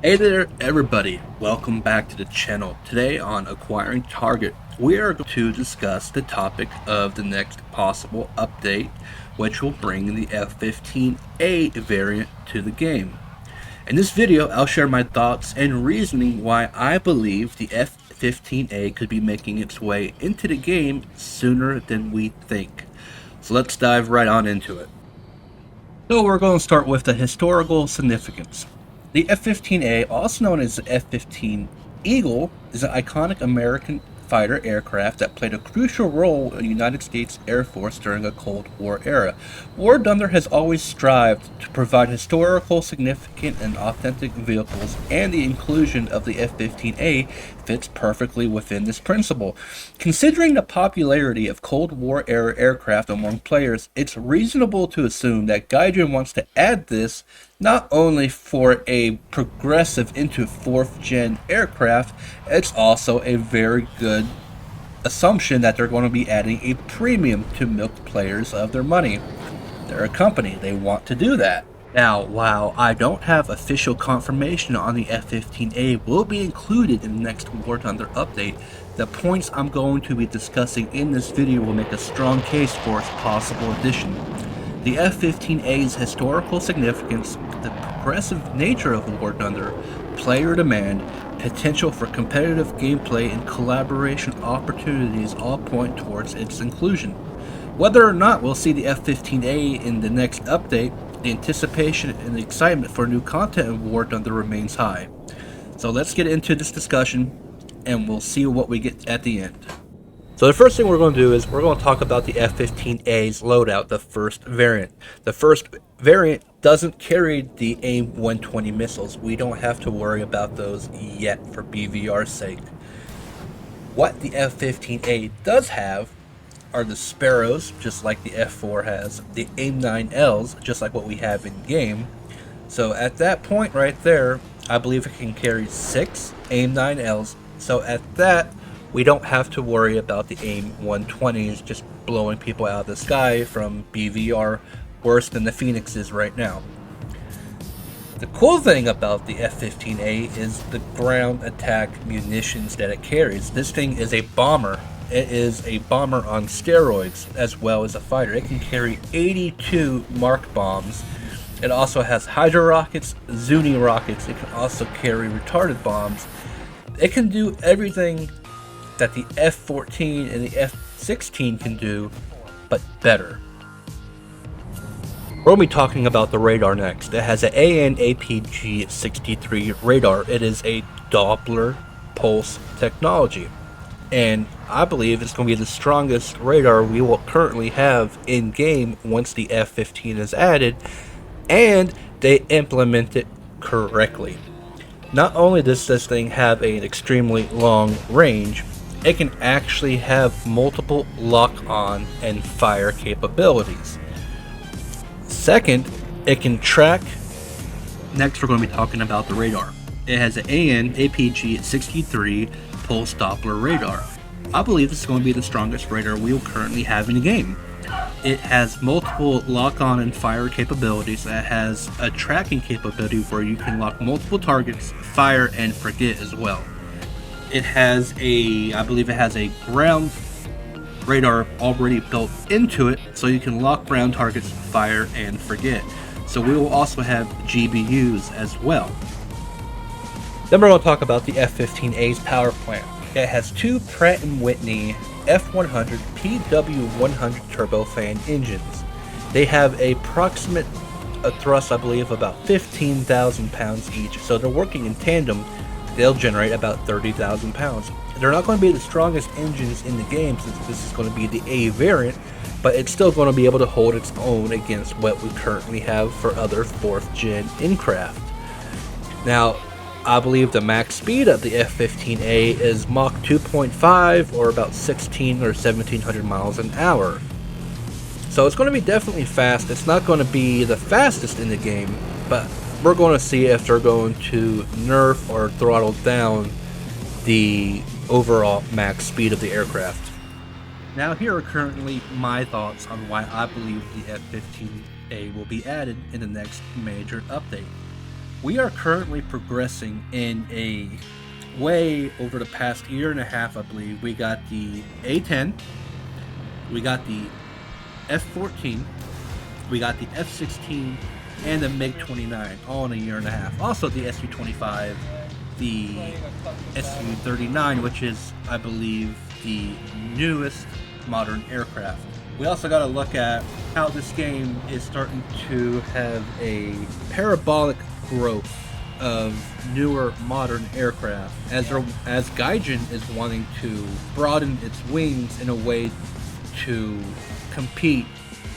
Hey there everybody, welcome back to the channel. Today on Acquiring Target, we are going to discuss the topic of the next possible update, which will bring the F15A variant to the game. In this video, I'll share my thoughts and reasoning why I believe the F15A could be making its way into the game sooner than we think. So let's dive right on into it. So we're going to start with the historical significance. The F-15A, also known as the F-15 Eagle, is an iconic American fighter aircraft that played a crucial role in the United States Air Force during the Cold War era. War Thunder has always strived to provide historical, significant, and authentic vehicles, and the inclusion of the F-15A fits perfectly within this principle. Considering the popularity of Cold War era aircraft among players, it's reasonable to assume that Gaijin wants to add this not only for a progressive into 4th gen aircraft, it's also a very good assumption that they're going to be adding a premium to milk players of their money. They're a company, they want to do that. Now, while I don't have official confirmation on the F-15A will be included in the next War Thunder update, the points I'm going to be discussing in this video will make a strong case for its possible addition. The F-15A's historical significance, the progressive nature of War Thunder, player demand, potential for competitive gameplay, and collaboration opportunities all point towards its inclusion. Whether or not we'll see the F-15A in the next update, the anticipation and the excitement for new content in War Thunder remains high. So let's get into this discussion, and we'll see what we get at the end. So the first thing we're going to do is we're going to talk about the F-15A's loadout, the first variant. The first variant doesn't carry the AIM-120 missiles. We don't have to worry about those yet for BVR's sake. What the F-15A does have are the Sparrows, just like the F-4 has, the AIM-9Ls, just like what we have in game. So at that point right there, I believe it can carry 6 AIM-9Ls. So at that, we don't have to worry about the AIM-120s just blowing people out of the sky from BVR worse than the Phoenix is right now. The cool thing about the F-15A is the ground attack munitions that it carries. This thing is a bomber. It is a bomber on steroids as well as a fighter. It can carry 82 Mark bombs. It also has Hydra rockets, Zuni rockets. It can also carry retarded bombs. It can do everything that the F-14 and the F-16 can do, but better. We're going to be talking about the radar next. It has an AN/APG-63 radar. It is a Doppler pulse technology, and I believe it's going to be the strongest radar we will currently have in game once the F-15 is added, and they implement it correctly. Not only does this thing have an extremely long range, it can actually have multiple lock-on and fire capabilities. Second, it can track. Next, we're going to be talking about the radar. It has an AN/APG-63 pulse Doppler radar. I believe this is going to be the strongest radar we will currently have in the game. It has multiple lock-on and fire capabilities. It has a tracking capability where you can lock multiple targets, fire, and forget as well. It has I believe it has a ground radar already built into it, so you can lock ground targets, fire, and forget. So we will also have GBUs as well. Then we're going to talk about the F-15A's power plant. It has two Pratt & Whitney F100 PW100 turbofan engines. They have a proximate thrust, I believe, about 15,000 pounds each, so they're working in tandem. They'll generate about 30,000 pounds. They're not going to be the strongest engines in the game since this is going to be the A variant, but it's still going to be able to hold its own against what we currently have for other 4th gen aircraft. Now, I believe the max speed of the F-15A is Mach 2.5 or about 16 or 1700 miles an hour. So it's going to be definitely fast. It's not going to be the fastest in the game, but we're going to see if they're going to nerf or throttle down the overall max speed of the aircraft. Now here are currently my thoughts on why I believe the F-15A will be added in the next major update. We are currently progressing in a way over the past year and a half, I believe. We got the A10, we got the F14, we got the F16, and the MiG-29, all in a year and a half. Also the Su-25, the Su-39, which is, I believe, the newest modern aircraft. We also got to look at how this game is starting to have a parabolic growth of newer modern aircraft, as Gaijin is wanting to broaden its wings in a way to compete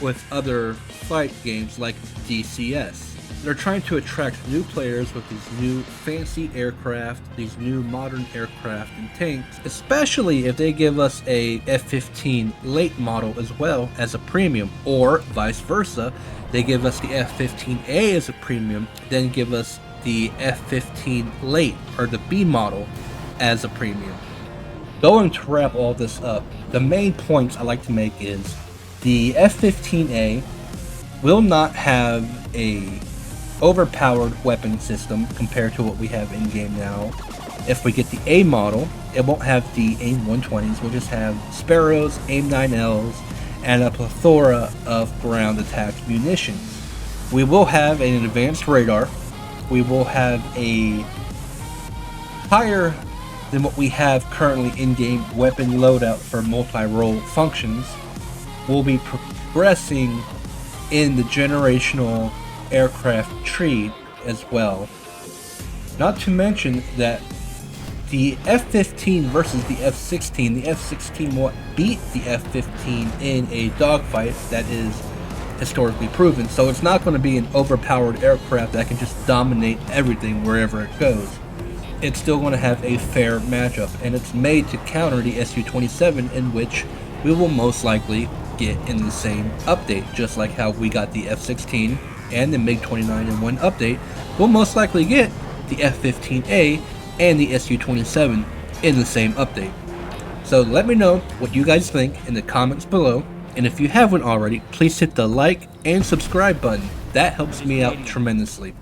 with other fight games like DCS. They're trying to attract new players with these new fancy aircraft, these new modern aircraft and tanks, especially if they give us a F-15 late model as well as a premium, or vice versa. They give us the F-15A as a premium, then give us the F-15 late, or the B model, as a premium. Going to wrap all this up, the main points I like to make is the F-15A will not have a overpowered weapon system compared to what we have in game now. If we get the A model, it won't have the AIM-120s, we'll just have Sparrows, AIM-9Ls, and a plethora of ground attack munitions. We will have an advanced radar. We will have a higher than what we have currently in-game weapon loadout for multi-role functions. We'll be progressing in the generational aircraft tree as well. Not to mention that the F-15 versus the F-16, the F-16 will beat the F-15 in a dogfight that is historically proven, so it's not going to be an overpowered aircraft that can just dominate everything wherever it goes. It's still going to have a fair matchup, and it's made to counter the Su-27, in which we will most likely get in the same update. Just like how we got the F-16 and the MiG-29 in one update, we'll most likely get the F-15A and the Su-27 in the same update. So let me know what you guys think in the comments below, and if you haven't already, please hit the like and subscribe button. That helps me out tremendously.